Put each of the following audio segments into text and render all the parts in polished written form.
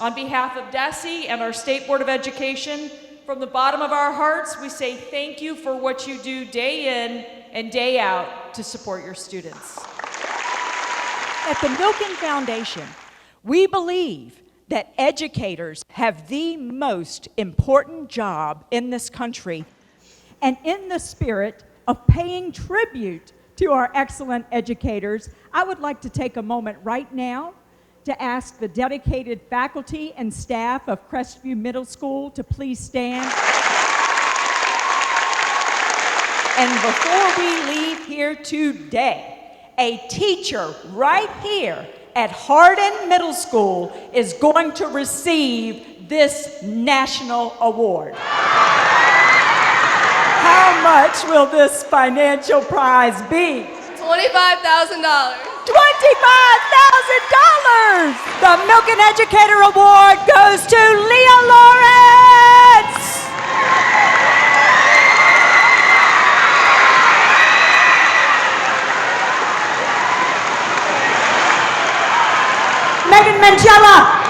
On behalf of DESE and our State Board of Education, from the bottom of our hearts, we say thank you for what you do day in and day out to support your students. At the Milken Foundation, we believe that educators have the most important job in this country, and in the spirit of paying tribute to our excellent educators, I would like to take a moment right now to ask the dedicated faculty and staff of Crestview Middle School to please stand. And before we leave here today, a teacher right here at Hardin Middle School is going to receive this national award. How much will this financial prize be? $25,000. $25,000! The Milken Educator Award goes to Leah Lawrence! Meghan Menchella!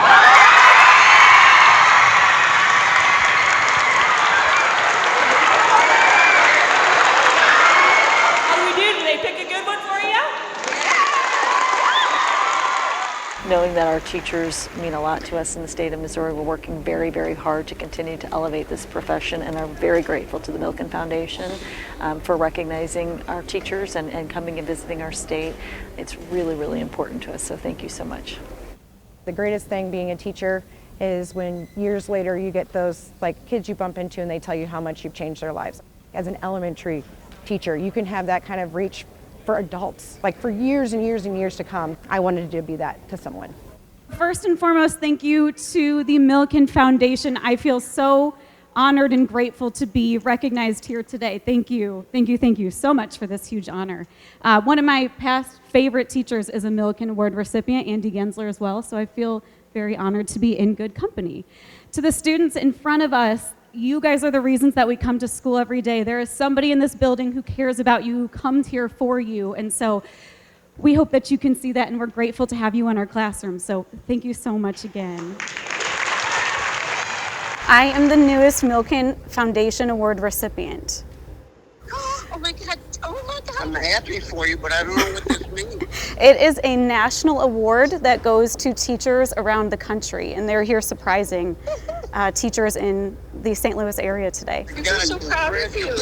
Knowing that our teachers mean a lot to us in the state of Missouri, we're working very, very hard to continue to elevate this profession, and are very grateful to the Milken Foundation for recognizing our teachers and coming and visiting our state. It's really, really important to us, so thank you so much. The greatest thing being a teacher is when years later you get those kids you bump into and they tell you how much you've changed their lives. As an elementary teacher, you can have that kind of reach for adults, for years and years and years to come. I wanted to be that to someone. First and foremost, thank you to the Milken Foundation. I feel so honored and grateful to be recognized here today. Thank you, thank you, thank you so much for this huge honor. One of my past favorite teachers is a Milken Award recipient, Andy Gensler as well, so I feel very honored to be in good company. To the students in front of us, you guys are the reasons that we come to school every day. There is somebody in this building who cares about you, who comes here for you, and so we hope that you can see that, and we're grateful to have you in our classroom. So thank you so much again. I am the newest Milken Foundation Award recipient. Oh my God, oh my God. I'm happy for you, but I don't know what this means. It is a national award that goes to teachers around the country, and they're here surprising teachers in the St. Louis area today. I'm so proud of you.